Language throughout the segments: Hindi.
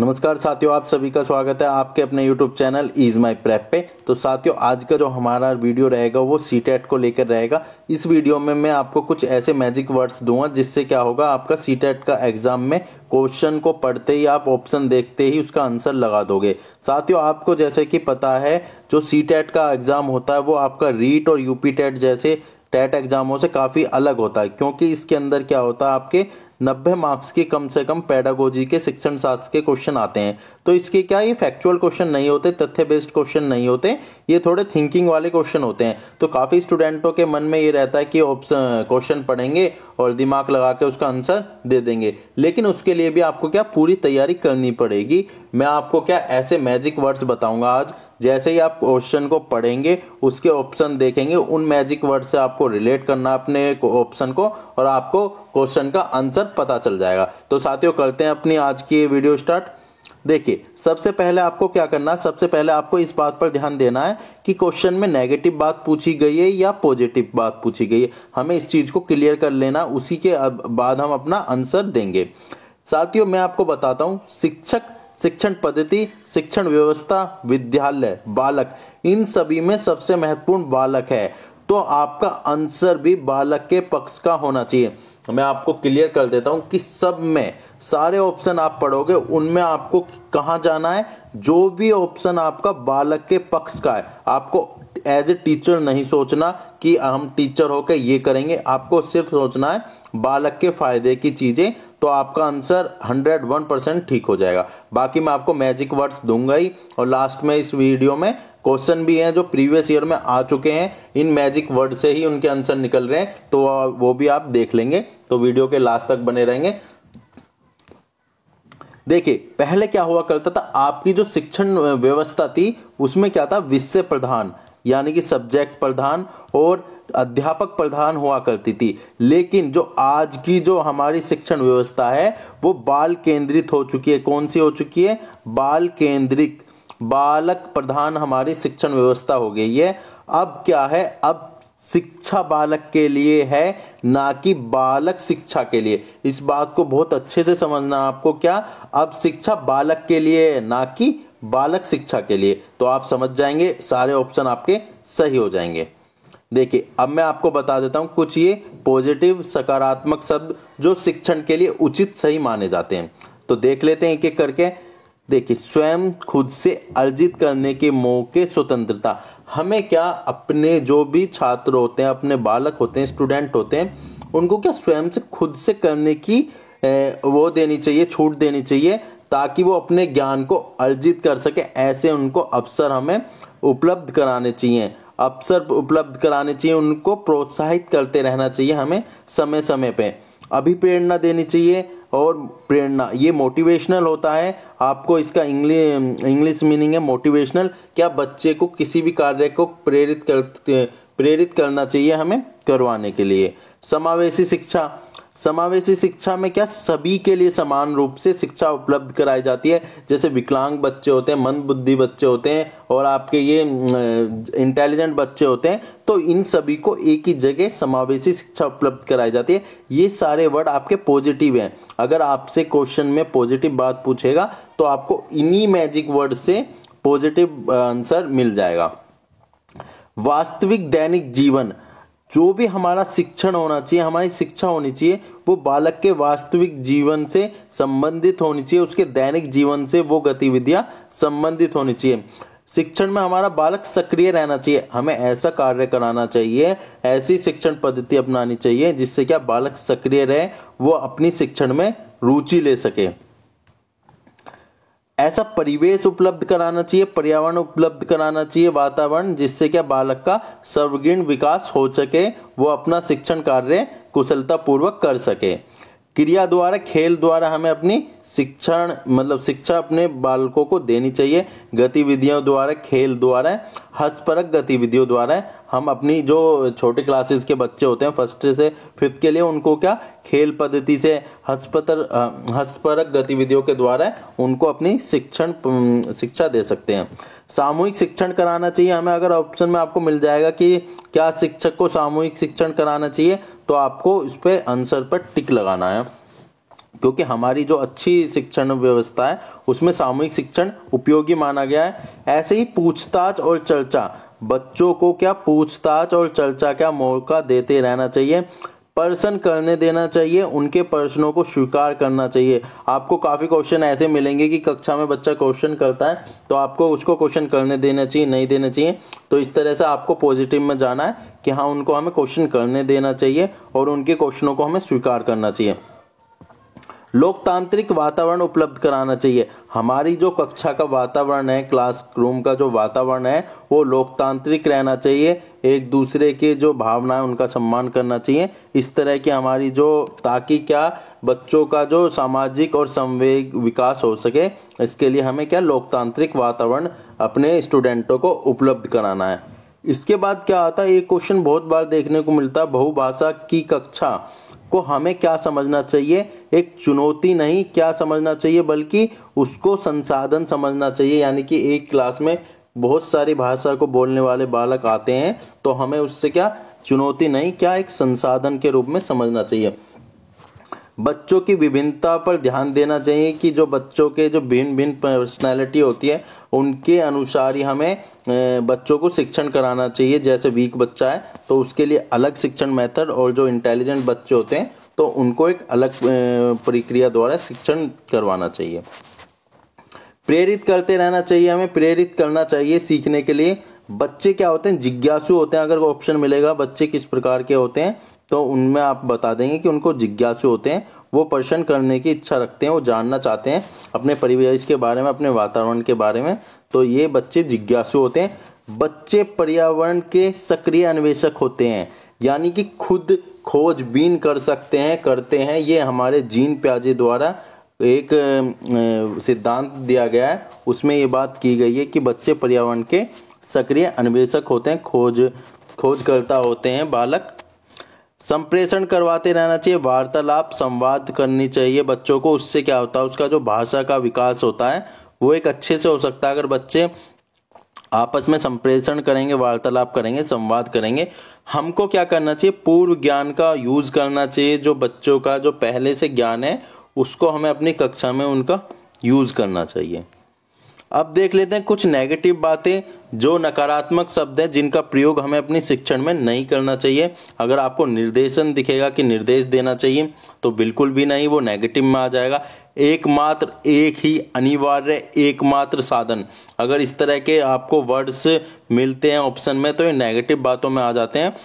नमस्कार साथियों, आप सभी का स्वागत है आपके अपने YouTube channel is my prep पे। तो साथियों, आज का जो हमारा वीडियो रहेगा वो सीटेट को लेकर रहेगा। इस वीडियो में मैं आपको कुछ ऐसे मैजिक वर्ड्स दूंगा जिससे क्या होगा, आपका सीटेट का एग्जाम में क्वेश्चन को पढ़ते ही आप ऑप्शन देखते ही उसका आंसर लगा दोगे। साथियों, आपको जैसे कि पता है, जो सीटेट का एग्जाम होता है वो आपका रीट और यूपी टेट जैसे टेट एग्जामों से काफी अलग होता है, क्योंकि इसके अंदर क्या होता है, आपके 90 मार्क्स की कम से कम पेडागोजी के शिक्षण शास्त्र के क्वेश्चन आते हैं। तो इसके क्या, ये फैक्चुअल क्वेश्चन नहीं होते, तथ्य बेस्ड क्वेश्चन नहीं होते, ये थोड़े थिंकिंग वाले क्वेश्चन होते हैं। तो काफी स्टूडेंटों के मन में ये रहता है कि ऑप्शन क्वेश्चन पढ़ेंगे और दिमाग लगा के उसका आंसर दे देंगे, लेकिन उसके लिए भी आपको क्या पूरी तैयारी करनी पड़ेगी। मैं आपको क्या ऐसे मैजिक वर्ड्स बताऊंगा आज, जैसे ही आप क्वेश्चन को पढ़ेंगे उसके ऑप्शन देखेंगे, उन मैजिक वर्ड से आपको रिलेट करना अपने ऑप्शन को और आपको क्वेश्चन का आंसर पता चल जाएगा। तो साथियों, करते हैं अपनी आज की ये वीडियो स्टार्ट। देखिए, सबसे पहले आपको क्या करना है, सबसे पहले आपको इस बात पर ध्यान देना है कि क्वेश्चन में नेगेटिव बात पूछी गई है या पॉजिटिव बात पूछी गई है। हमें इस चीज को क्लियर कर लेना, उसी के बाद हम अपना आंसर देंगे। साथियों, मैं आपको बताता हूं, शिक्षक, शिक्षण पद्धति, शिक्षण व्यवस्था, विद्यालय, बालक, इन सभी में सबसे महत्वपूर्ण बालक है। तो आपका आंसर भी बालक के पक्ष का होना चाहिए। मैं आपको क्लियर कर देता हूं कि सब में सारे ऑप्शन आप पढ़ोगे, उनमें आपको कहां जाना है, जो भी ऑप्शन आपका बालक के पक्ष का है। आपको एज ए टीचर नहीं सोचना कि हम टीचर होकर ये करेंगे, आपको सिर्फ सोचना है बालक के फायदे की चीजें, तो आपका आंसर 101% ठीक हो जाएगा। बाकी मैं आपको मैजिक वर्ड्स दूंगा ही, और लास्ट में इस वीडियो में क्वेश्चन भी हैं जो प्रीवियस ईयर में आ चुके हैं, इन मैजिक वर्ड से ही उनके आंसर निकल रहे हैं, तो वो भी आप देख लेंगे। तो वीडियो के लास्ट तक बने रहेंगे। देखिए, पहले क्या हुआ करता था, आपकी जो शिक्षण व्यवस्था थी उसमें क्या था, विषय प्रधान यानी कि सब्जेक्ट प्रधान और अध्यापक प्रधान हुआ करती थी। लेकिन जो आज की जो हमारी शिक्षण व्यवस्था है वो बाल केंद्रित हो चुकी है। कौन सी हो चुकी है? बाल केंद्रित, बालक प्रधान हमारी शिक्षण व्यवस्था हो गई है। अब क्या है, अब शिक्षा बालक के लिए है, ना कि बालक शिक्षा के लिए। इस बात को बहुत अच्छे से समझना आपको। क्या, अब शिक्षा बालक के लिए है, ना कि बालक शिक्षा के लिए। तो आप समझ जाएंगे, सारे ऑप्शन आपके सही हो जाएंगे। देखिए, अब मैं आपको बता देता हूं कुछ ये पॉजिटिव सकारात्मक शब्द जो शिक्षण के लिए उचित सही माने जाते हैं। तो देख लेते हैं एक एक करके। देखिए, स्वयं खुद से अर्जित करने के मौके, स्वतंत्रता। हमें क्या, अपने जो भी छात्र होते हैं, अपने बालक होते हैं, स्टूडेंट होते हैं, उनको क्या स्वयं से खुद से करने की वो देनी चाहिए, छूट देनी चाहिए, ताकि वो अपने ज्ञान को अर्जित कर सके। ऐसे उनको अवसर हमें उपलब्ध कराने चाहिए, अवसर उपलब्ध कराने चाहिए, उनको प्रोत्साहित करते रहना चाहिए हमें समय समय पे। अभिप्रेरणा देनी चाहिए, और प्रेरणा ये मोटिवेशनल होता है। आपको इसका इंग्लिश मीनिंग है मोटिवेशनल। क्या, बच्चे को किसी भी कार्य को प्रेरित करना चाहिए हमें करवाने के लिए। समावेशी शिक्षा, समावेशी शिक्षा में क्या, सभी के लिए समान रूप से शिक्षा उपलब्ध कराई जाती है। जैसे विकलांग बच्चे होते हैं, मंद बुद्धि बच्चे होते हैं, और आपके ये इंटेलिजेंट बच्चे होते हैं, तो इन सभी को एक ही जगह समावेशी शिक्षा उपलब्ध कराई जाती है। ये सारे वर्ड आपके पॉजिटिव हैं। अगर आपसे क्वेश्चन में पॉजिटिव बात पूछेगा तो आपको इन्हीं मैजिक वर्ड से पॉजिटिव आंसर मिल जाएगा। वास्तविक दैनिक जीवन, जो भी हमारा शिक्षण होना चाहिए, हमारी शिक्षा होनी चाहिए, वो बालक के वास्तविक जीवन से संबंधित होनी चाहिए, उसके दैनिक जीवन से वो गतिविधियां संबंधित होनी चाहिए। शिक्षण में हमारा बालक सक्रिय रहना चाहिए, हमें ऐसा कार्य कराना चाहिए, ऐसी शिक्षण पद्धति अपनानी चाहिए जिससे क्या, बालक सक्रिय रहे, वो अपनी शिक्षण में रुचि ले सके। ऐसा परिवेश उपलब्ध कराना चाहिए, पर्यावरण उपलब्ध कराना चाहिए, वातावरण, जिससे क्या बालक का सर्वगुण विकास हो सके, वो अपना शिक्षण कार्य कुशलता पूर्वक कर सके। क्रिया द्वारा, खेल द्वारा हमें अपनी शिक्षण मतलब शिक्षा अपने बालकों को देनी चाहिए। गतिविधियों द्वारा, खेल द्वारा, हस्तपरक गतिविधियों द्वारा हम अपनी जो छोटे क्लासेस के बच्चे होते हैं 1st से 5th के लिए, उनको क्या, खेल पद्धति से, हस्तपरक गतिविधियों के द्वारा उनको अपनी शिक्षा दे सकते हैं। सामूहिक शिक्षण कराना चाहिए हमें। अगर ऑप्शन में आपको मिल जाएगा कि क्या शिक्षक को सामूहिक शिक्षण कराना चाहिए, तो आपको इस पे आंसर पर टिक लगाना है। क्योंकि हमारी जो अच्छी शिक्षण व्यवस्था है उसमें सामूहिक शिक्षण उपयोगी माना गया है। ऐसे ही पूछताछ और चर्चा, बच्चों को क्या पूछताछ और चर्चा का मौका देते रहना चाहिए, प्रश्न करने देना चाहिए, उनके प्रश्नों को स्वीकार करना चाहिए। आपको काफी क्वेश्चन ऐसे मिलेंगे कि कक्षा में बच्चा क्वेश्चन करता है तो आपको उसको क्वेश्चन करने देना चाहिए, नहीं देना चाहिए। तो इस तरह से आपको पॉजिटिव में जाना है कि हाँ, उनको हमें क्वेश्चन करने देना चाहिए और उनके क्वेश्चनों को हमें स्वीकार करना चाहिए। लोकतांत्रिक वातावरण उपलब्ध कराना चाहिए। हमारी जो कक्षा का वातावरण है, क्लासरूम का जो वातावरण है, वो लोकतांत्रिक रहना चाहिए। एक दूसरे के जो भावनाएं उनका सम्मान करना चाहिए। इस तरह की हमारी जो, ताकि क्या बच्चों का जो सामाजिक और संवेग विकास हो सके, इसके लिए हमें क्या लोकतांत्रिक वातावरण अपने स्टूडेंटों को उपलब्ध कराना है। इसके बाद क्या आता है, एक क्वेश्चन बहुत बार देखने को मिलता है, बहुभाषा की कक्षा को हमें क्या समझना चाहिए। एक चुनौती नहीं क्या समझना चाहिए, बल्कि उसको संसाधन समझना चाहिए। यानी कि एक क्लास में बहुत सारी भाषा को बोलने वाले बालक आते हैं तो हमें उससे क्या चुनौती नहीं, क्या एक संसाधन के रूप में समझना चाहिए। बच्चों की विभिन्नता पर ध्यान देना चाहिए कि जो बच्चों के जो भिन्न भिन्न पर्सनैलिटी होती है उनके अनुसार ही हमें बच्चों को शिक्षण कराना चाहिए। जैसे वीक बच्चा है तो उसके लिए अलग शिक्षण मेथड, और जो इंटेलिजेंट बच्चे होते हैं तो उनको एक अलग प्रक्रिया द्वारा शिक्षण करवाना चाहिए। प्रेरित करते रहना चाहिए, हमें प्रेरित करना चाहिए सीखने के लिए। बच्चे क्या होते हैं, जिज्ञासु होते हैं। अगर ऑप्शन मिलेगा बच्चे किस प्रकार के होते हैं तो उनमें आप बता देंगे कि उनको जिज्ञासु होते हैं। वो प्रश्न करने की इच्छा रखते हैं, वो जानना चाहते हैं अपने परिवेश के बारे में, अपने वातावरण के बारे में। तो ये बच्चे जिज्ञासु होते हैं। बच्चे पर्यावरण के सक्रिय अन्वेषक होते हैं, यानी कि खुद खोजबीन कर सकते हैं, करते हैं। ये हमारे जीन प्याजे द्वारा एक सिद्धांत दिया गया है, उसमें ये बात की गई है कि बच्चे पर्यावरण के सक्रिय अन्वेषक होते हैं, खोजकर्ता होते हैं बालक। संप्रेषण करवाते रहना चाहिए, वार्तालाप संवाद करनी चाहिए बच्चों को। उससे क्या होता है, उसका जो भाषा का विकास होता है वो एक अच्छे से हो सकता है अगर बच्चे आपस में संप्रेषण करेंगे, वार्तालाप करेंगे, संवाद करेंगे। हमको क्या करना चाहिए, पूर्व ज्ञान का यूज करना चाहिए। जो बच्चों का जो पहले से ज्ञान है उसको हमें अपनी कक्षा में उनका यूज करना चाहिए। अब देख लेते हैं कुछ नेगेटिव बातें, जो नकारात्मक शब्द हैं जिनका प्रयोग हमें अपनी शिक्षण में नहीं करना चाहिए। अगर आपको निर्देशन दिखेगा कि निर्देश देना चाहिए तो बिल्कुल भी नहीं, वो नेगेटिव में आ जाएगा। एकमात्र, एक ही, अनिवार्य, एकमात्र साधन, अगर इस तरह के आपको वर्ड्स मिलते हैं ऑप्शन में तो ये नेगेटिव बातों में आ जाते हैं।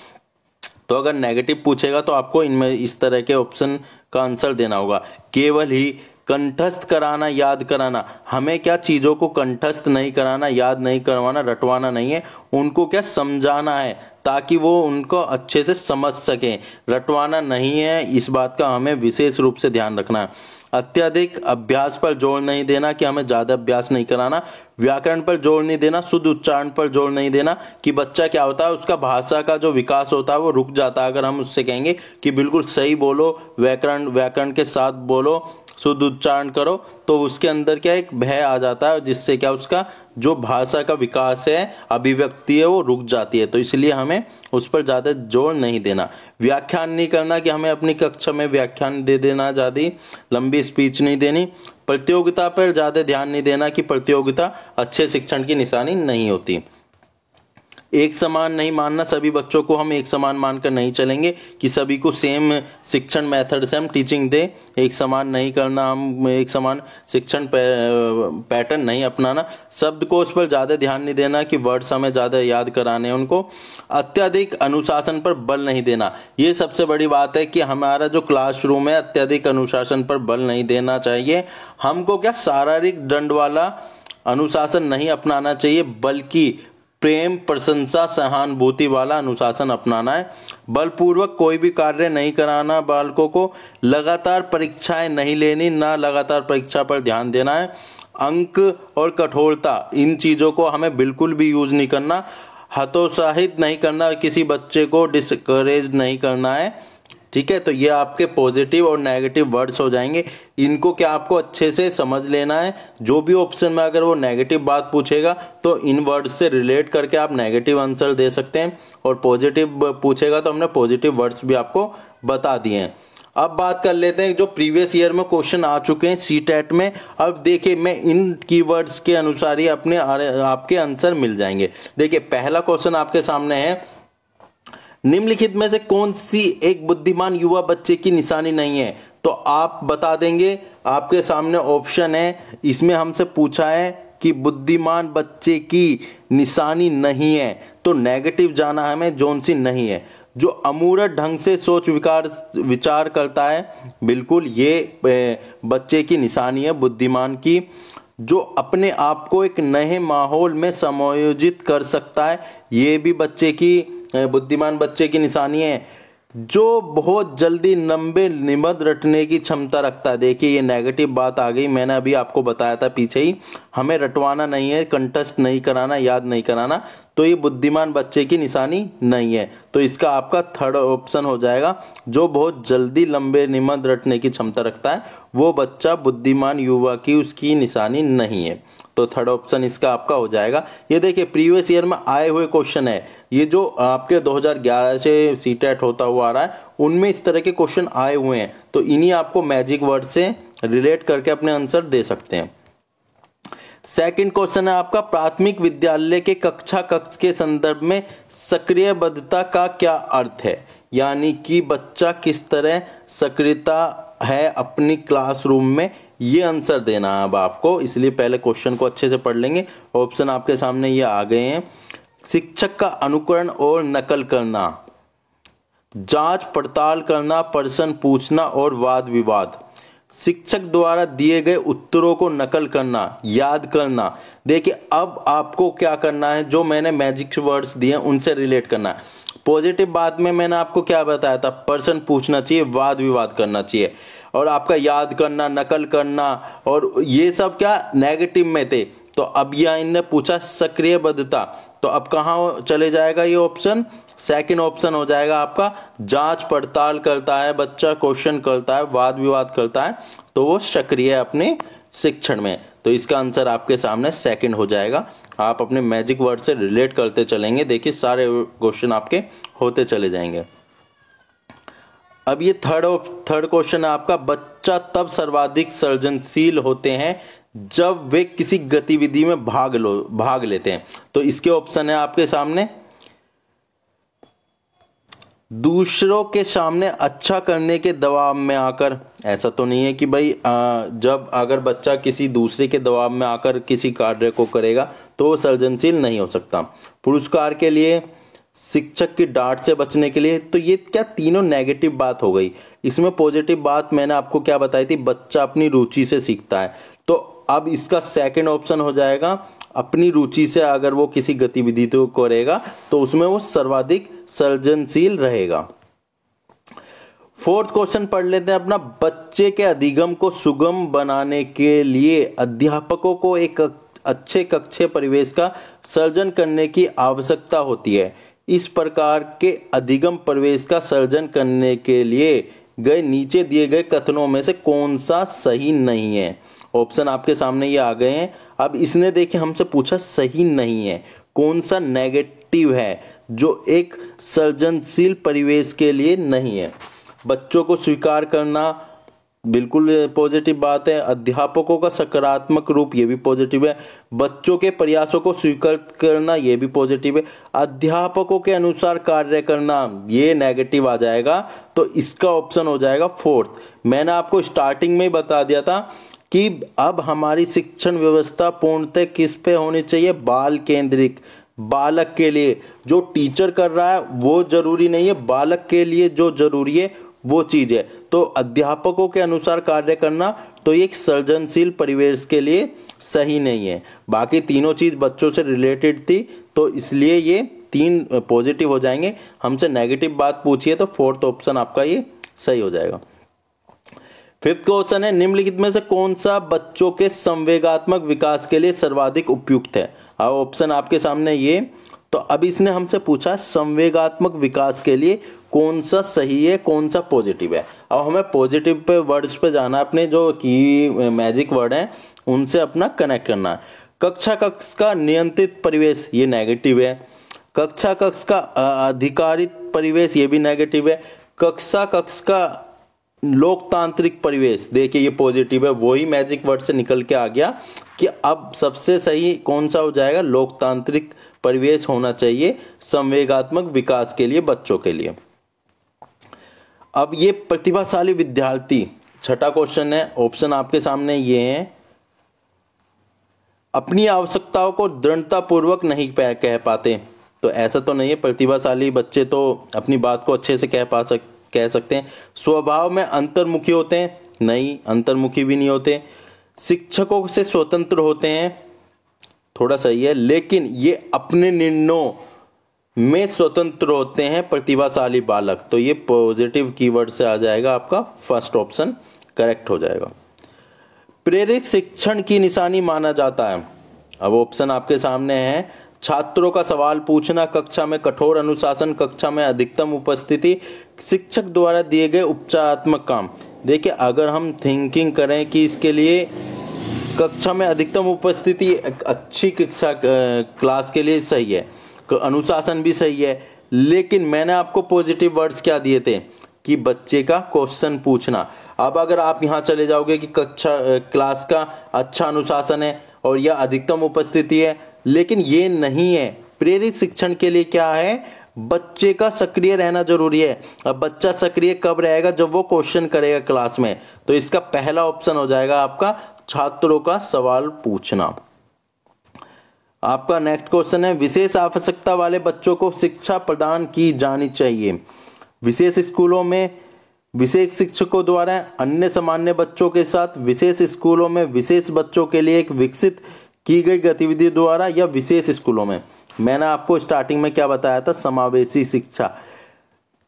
तो अगर नेगेटिव पूछेगा तो आपको इनमें इस तरह के ऑप्शन का आंसर देना होगा। केवल ही, कंठस्थ कराना, याद कराना, हमें क्या चीजों को कंठस्थ नहीं कराना, याद नहीं करवाना, रटवाना नहीं है, उनको क्या समझाना है ताकि वो उनको अच्छे से समझ सकें, रटवाना नहीं है। इस बात का हमें विशेष रूप से ध्यान रखना है। अत्यधिक अभ्यास पर जोर नहीं देना कि हमें ज्यादा अभ्यास नहीं कराना। व्याकरण पर जोर नहीं देना, शुद्ध उच्चारण पर जोर नहीं देना कि बच्चा क्या होता है, उसका भाषा का जो विकास होता है वो रुक जाता है। अगर हम उससे कहेंगे कि बिल्कुल सही बोलो, व्याकरण के साथ बोलो, शुद्ध उच्चारण करो, तो उसके अंदर क्या एक भय आ जाता है जिससे क्या उसका जो भाषा का विकास है, अभिव्यक्ति है, वो रुक जाती है। तो इसलिए हमें उस पर ज्यादा जोर नहीं देना। व्याख्यान नहीं करना कि हमें अपनी कक्षा में व्याख्यान दे देना, ज्यादा लंबी स्पीच नहीं देनी। प्रतियोगिता पर ज्यादा ध्यान नहीं देना कि प्रतियोगिता अच्छे शिक्षण की निशानी नहीं होती। एक समान नहीं मानना, सभी बच्चों को हम एक समान मानकर नहीं चलेंगे कि सभी को सेम शिक्षण मेथड से हम टीचिंग दे। एक समान नहीं करना, हम एक समान शिक्षण पैटर्न नहीं अपनाना। शब्दकोश पर ज्यादा ध्यान नहीं देना कि वर्ड्स हमें ज्यादा याद कराने उनको। अत्यधिक अनुशासन पर बल नहीं देना, ये सबसे बड़ी बात है कि हमारा जो क्लासरूम है अत्यधिक अनुशासन पर बल नहीं देना चाहिए। हमको क्या शारीरिक दंड वाला अनुशासन नहीं अपनाना चाहिए, बल्कि प्रेम, प्रशंसा, सहानुभूति वाला अनुशासन अपनाना है। बलपूर्वक कोई भी कार्य नहीं कराना बालकों को। लगातार परीक्षाएं नहीं लेनी, ना लगातार परीक्षा पर ध्यान देना है। अंक और कठोरता, इन चीजों को हमें बिल्कुल भी यूज नहीं करना। हतोत्साहित नहीं करना, किसी बच्चे को डिस्करेज नहीं करना है। ठीक है, तो ये आपके पॉजिटिव और नेगेटिव वर्ड्स हो जाएंगे। इनको क्या आपको अच्छे से समझ लेना है। जो भी ऑप्शन में अगर वो नेगेटिव बात पूछेगा तो इन वर्ड्स से रिलेट करके आप नेगेटिव आंसर दे सकते हैं, और पॉजिटिव पूछेगा तो हमने पॉजिटिव वर्ड्स भी आपको बता दिए हैं। अब बात कर लेते हैं जो प्रीवियस ईयर में क्वेश्चन आ चुके हैं सीटेट में। अब देखिए मैं इन कीवर्ड्स के अनुसार ही अपने आपके आंसर मिल जाएंगे। देखिए पहला क्वेश्चन आपके सामने है, निम्नलिखित में से कौन सी एक बुद्धिमान युवा बच्चे की निशानी नहीं है? तो आप बता देंगे, आपके सामने ऑप्शन है, इसमें हमसे पूछा है कि बुद्धिमान बच्चे की निशानी नहीं है, तो नेगेटिव जाना हमें, जोन सी नहीं है। जो अमूर्त ढंग से सोच विचार करता है, बिल्कुल ये बच्चे की निशानी है बुद्धिमान की। जो अपने आप को एक नए माहौल में समायोजित कर सकता है, ये भी बच्चे की बुद्धिमान बच्चे की निशानी है। जो बहुत जल्दी लंबे निबंध रटने की क्षमता रखता है, देखिए ये नेगेटिव बात आ गई, मैंने अभी आपको बताया था पीछे ही, हमें रटवाना नहीं है, कंटेस्ट नहीं कराना, याद नहीं कराना, तो ये बुद्धिमान बच्चे की निशानी नहीं है। तो इसका आपका थर्ड ऑप्शन हो जाएगा, जो बहुत जल्दी लंबे निबंध रटने की क्षमता रखता है वो बच्चा बुद्धिमान युवा की उसकी निशानी नहीं है। तो थर्ड ऑप्शन इसका आपका हो जाएगा। ये देखिए प्रीवियस ईयर में आए हुए क्वेश्चन है, ये जो आपके 2011 से सीटेट होता हुआ आ रहा है उनमें इस तरह के क्वेश्चन आए हुए हैं, तो इन्हीं आपको मैजिक वर्ड से रिलेट करके अपने आंसर दे सकते हैं। सेकंड क्वेश्चन है आपका, प्राथमिक विद्यालय के कक्षा कक्ष के संदर्भ में सक्रियबद्धता का क्या अर्थ है? यानी कि बच्चा किस तरह सक्रियता है अपनी क्लासरूम में, ये आंसर देना है अब आपको, इसलिए पहले क्वेश्चन को अच्छे से पढ़ लेंगे। ऑप्शन आपके सामने ये आ गए हैं। शिक्षक का अनुकरण और नकल करना, जांच पड़ताल करना, प्रश्न पूछना और वाद विवाद, शिक्षक द्वारा दिए गए उत्तरों को नकल करना, याद करना। देखिए अब आपको क्या करना है, जो मैंने मैजिक वर्ड्स दिए उनसे रिलेट करना है। पॉजिटिव बात में मैंने आपको क्या बताया था, प्रश्न पूछना चाहिए, वाद विवाद करना चाहिए, और आपका याद करना, नकल करना, और ये सब क्या नेगेटिव में थे। तो अब यहाँ इनने पूछा सक्रियबद्धता, तो अब कहाँ चले जाएगा ये ऑप्शन, सेकंड ऑप्शन हो जाएगा आपका, जांच पड़ताल करता है बच्चा, क्वेश्चन करता है, वाद विवाद करता है, तो वो सक्रिय है अपने शिक्षण में। तो इसका आंसर आपके सामने सेकंड हो जाएगा। आप अपने मैजिक वर्ड से रिलेट करते चलेंगे, देखिए सारे क्वेश्चन आपके होते चले जाएंगे। अब ये थर्ड क्वेश्चन है आपका, बच्चा तब सर्वाधिक सृजनशील होते हैं जब वे किसी गतिविधि में भाग लेते हैं। तो इसके ऑप्शन है आपके सामने, दूसरों के सामने अच्छा करने के दबाव में आकर, ऐसा तो नहीं है कि भाई जब अगर बच्चा किसी दूसरे के दबाव में आकर किसी कार्य को करेगा तो वो सृजनशील नहीं हो सकता। पुरस्कार के लिए, शिक्षक की डांट से बचने के लिए, तो ये क्या तीनों नेगेटिव बात हो गई। इसमें पॉजिटिव बात मैंने आपको क्या बताई थी, बच्चा अपनी रुचि से सीखता है, तो अब इसका सेकंड ऑप्शन हो जाएगा, अपनी रुचि से अगर वो किसी गतिविधि को करेगा तो उसमें वो सर्वाधिक सृजनशील रहेगा। फोर्थ क्वेश्चन पढ़ लेते हैं अपना, बच्चे के अधिगम को सुगम बनाने के लिए अध्यापकों को एक अच्छे कक्षीय परिवेश का सर्जन करने की आवश्यकता होती है। इस प्रकार के अधिगम परिवेश का सर्जन करने के लिए गए नीचे दिए गए कथनों में से कौन सा सही नहीं है? ऑप्शन आपके सामने ये आ गए हैं। अब इसने देखिए हमसे पूछा सही नहीं है, कौन सा नेगेटिव है जो एक सृजनशील परिवेश के लिए नहीं है। बच्चों को स्वीकार करना बिल्कुल पॉजिटिव बात है, अध्यापकों का सकारात्मक रूप ये भी पॉजिटिव है, बच्चों के प्रयासों को स्वीकार करना ये भी पॉजिटिव है, अध्यापकों के अनुसार कार्य करना ये नेगेटिव आ जाएगा। तो इसका ऑप्शन हो जाएगा फोर्थ। मैंने आपको स्टार्टिंग में ही बता दिया था कि अब हमारी शिक्षण व्यवस्था पूर्णतः किस पे होनी चाहिए, बाल केंद्रित। बालक के लिए जो टीचर कर रहा है वो जरूरी नहीं है, बालक के लिए जो जरूरी है वो चीज है। तो अध्यापकों के अनुसार कार्य करना तो एक सृजनशील परिवेश के लिए सही नहीं है। बाकी तीनों चीज बच्चों से रिलेटेड थी, तो इसलिए ये तीन पॉजिटिव हो जाएंगे। हमसे नेगेटिव बात पूछिए तो फोर्थ ऑप्शन आपका ये सही हो जाएगा। फिफ्थ क्वेश्चन है, निम्नलिखित में से कौन सा बच्चों के संवेगात्मक विकास के लिए सर्वाधिक उपयुक्त है? अब ऑप्शन आपके सामने ये, तो अब इसने हमसे पूछा संवेगात्मक विकास के लिए कौन सा सही है, कौन सा पॉजिटिव है। अब हमें पॉजिटिव पे वर्ड्स पे जाना, अपने जो की मैजिक वर्ड हैं उनसे अपना कनेक्ट करना है। कक्षा कक्ष का नियंत्रित परिवेश ये नेगेटिव है, कक्षा कक्ष का अधिकारित परिवेश ये भी नेगेटिव है, कक्षा कक्ष का लोकतांत्रिक परिवेश, देखिए ये पॉजिटिव है, वही मैजिक वर्ड से निकल के आ गया कि अब सबसे सही कौन सा हो जाएगा, लोकतांत्रिक परिवेश होना चाहिए संवेगात्मक विकास के लिए बच्चों के लिए। अब ये प्रतिभाशाली विद्यार्थी, छठा क्वेश्चन है, ऑप्शन आपके सामने ये है, अपनी आवश्यकताओं को दृढ़ता पूर्वक नहीं कह पाते। तो ऐसा तो नहीं है, प्रतिभाशाली बच्चे तो अपनी बात को अच्छे से कह सकते हैं। स्वभाव में अंतर्मुखी होते हैं, नहीं अंतर्मुखी भी नहीं होते। शिक्षकों से स्वतंत्र होते हैं, थोड़ा सही है, लेकिन ये अपने निर्णयों में स्वतंत्र होते हैं प्रतिभाशाली बालक। तो ये पॉजिटिव कीवर्ड से आ जाएगा, आपका फर्स्ट ऑप्शन करेक्ट हो जाएगा। प्रेरित शिक्षण की निशानी माना जाता है। अब ऑप्शन आपके सामने है, छात्रों का सवाल पूछना, कक्षा में कठोर अनुशासन, कक्षा में अधिकतम उपस्थिति, शिक्षक द्वारा दिए गए उपचारात्मक काम। देखिए अगर हम थिंकिंग करें कि इसके लिए कक्षा में अधिकतम उपस्थिति अच्छी कक्षा क्लास के लिए सही है, अनुशासन भी सही है, लेकिन मैंने आपको पॉजिटिव वर्ड्स क्या दिए थे कि बच्चे का क्वेश्चन पूछना। अब अगर आप यहाँ चले जाओगे कि कक्षा क्लास का अच्छा अनुशासन है और यह अधिकतम उपस्थिति है, लेकिन ये नहीं है। प्रेरित शिक्षण के लिए क्या है, बच्चे का सक्रिय रहना जरूरी है। अब बच्चा सक्रिय कब रहेगा, जब वो क्वेश्चन करेगा क्लास में। तो इसका पहला ऑप्शन हो जाएगा आपका छात्रों का सवाल पूछना। आपका नेक्स्ट क्वेश्चन है, विशेष आवश्यकता वाले बच्चों को शिक्षा प्रदान की जानी चाहिए। विशेष स्कूलों में विशेष शिक्षकों द्वारा, अन्य सामान्य बच्चों के साथ, विशेष स्कूलों में विशेष बच्चों के लिए एक विकसित की गई गतिविधि द्वारा, या विशेष स्कूलों में। मैंने आपको स्टार्टिंग में क्या बताया था, समावेशी शिक्षा।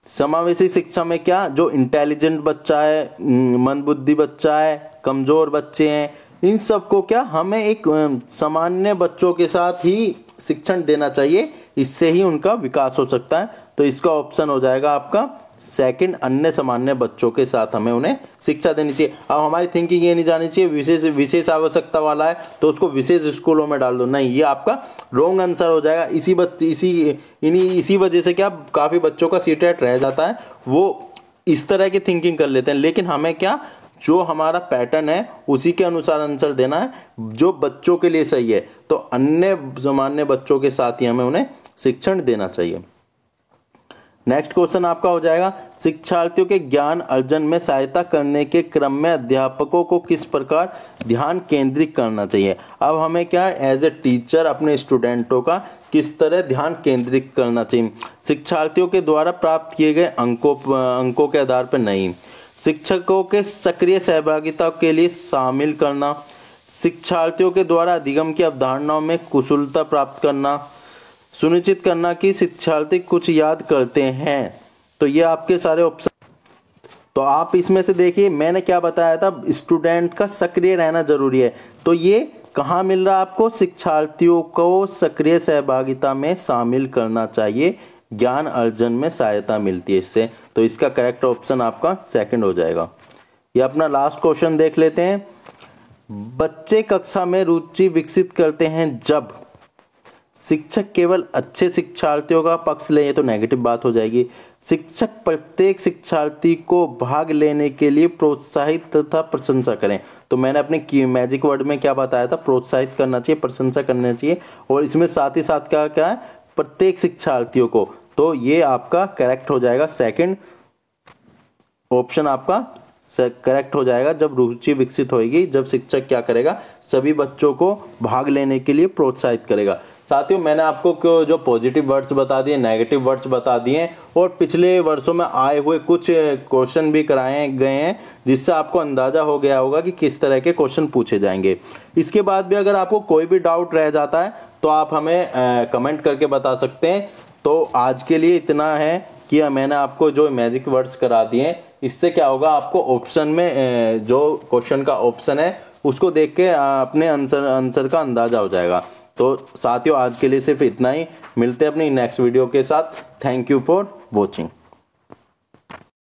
समावेशी शिक्षा में क्या, जो इंटेलिजेंट बच्चा है, मंदबुद्धि बच्चा है, कमजोर बच्चे हैं, इन सबको क्या हमें एक सामान्य बच्चों के साथ ही शिक्षण देना चाहिए, इससे ही उनका विकास हो सकता है। तो इसका ऑप्शन हो जाएगा आपका सेकंड, अन्य सामान्य बच्चों के साथ हमें उन्हें शिक्षा देनी चाहिए। अब हमारी थिंकिंग ये नहीं जानी चाहिए विशेष आवश्यकता वाला है तो उसको विशेष स्कूलों में डाल दो, नहीं, ये आपका रॉन्ग आंसर हो जाएगा। इसी वजह से क्या काफी बच्चों का सीटेट रह जाता है, वो इस तरह की थिंकिंग कर लेते हैं। लेकिन हमें क्या, जो हमारा पैटर्न है उसी के अनुसार आंसर देना है, जो बच्चों के लिए सही है। तो अन्य सामान्य बच्चों के साथ ही हमें उन्हें शिक्षण देना चाहिए। नेक्स्ट क्वेश्चन आपका हो जाएगा, शिक्षार्थियों के ज्ञान अर्जन में सहायता करने के क्रम में अध्यापकों को किस प्रकार ध्यान केंद्रित करना चाहिए। अब हमें क्या, एज ए टीचर अपने स्टूडेंटों का किस तरह ध्यान केंद्रित करना चाहिए। शिक्षार्थियों के द्वारा प्राप्त किए गए अंकों के आधार पर नहीं। शिक्षकों के सक्रिय सहभागिता के लिए शामिल करना, शिक्षार्थियों के द्वारा अधिगम की अवधारणाओं में कुशलता प्राप्त करना, सुनिश्चित करना कि शिक्षार्थी कुछ याद करते हैं। तो ये आपके सारे ऑप्शन। तो आप इसमें से देखिए, मैंने क्या बताया था, स्टूडेंट का सक्रिय रहना जरूरी है। तो ये कहाँ मिल रहा है आपको, शिक्षार्थियों को सक्रिय सहभागिता में शामिल करना चाहिए, ज्ञान अर्जन में सहायता मिलती है इससे। तो इसका करेक्ट ऑप्शन आपका सेकंड हो जाएगा। ये अपना लास्ट क्वेश्चन देख लेते हैं। बच्चे कक्षा में रुचि विकसित करते हैं जब शिक्षक केवल अच्छे शिक्षार्थियों का पक्ष ले, ये तो नेगेटिव बात हो जाएगी। शिक्षक प्रत्येक शिक्षार्थी को भाग लेने के लिए प्रोत्साहित तथा प्रशंसा करें। तो मैंने अपने मैजिक वर्ड में क्या बताया था, प्रोत्साहित करना चाहिए, प्रशंसा करना चाहिए, और इसमें साथ ही साथ क्या क्या है, प्रत्येक शिक्षार्थियों को। तो ये आपका करेक्ट हो जाएगा, सेकंड ऑप्शन आपका करेक्ट हो जाएगा। जब रुचि विकसित होगी, जब शिक्षक क्या करेगा, सभी बच्चों को भाग लेने के लिए प्रोत्साहित करेगा। साथियों, मैंने आपको जो पॉजिटिव वर्ड्स बता दिए, नेगेटिव वर्ड्स बता दिए, और पिछले वर्षों में आए हुए कुछ क्वेश्चन भी कराए गए हैं, जिससे आपको अंदाजा हो गया होगा कि किस तरह के क्वेश्चन पूछे जाएंगे। इसके बाद भी अगर आपको कोई भी डाउट रह जाता है तो आप हमें कमेंट करके बता सकते हैं। तो आज के लिए इतना है कि मैंने आपको जो मैजिक वर्ड्स करा दिए, इससे क्या होगा, आपको ऑप्शन में जो क्वेश्चन का ऑप्शन है उसको देख के अपने आंसर का अंदाजा हो जाएगा। तो साथियों, आज के लिए सिर्फ इतना ही। मिलते हैं अपनी नेक्स्ट वीडियो के साथ। Thank you for watching.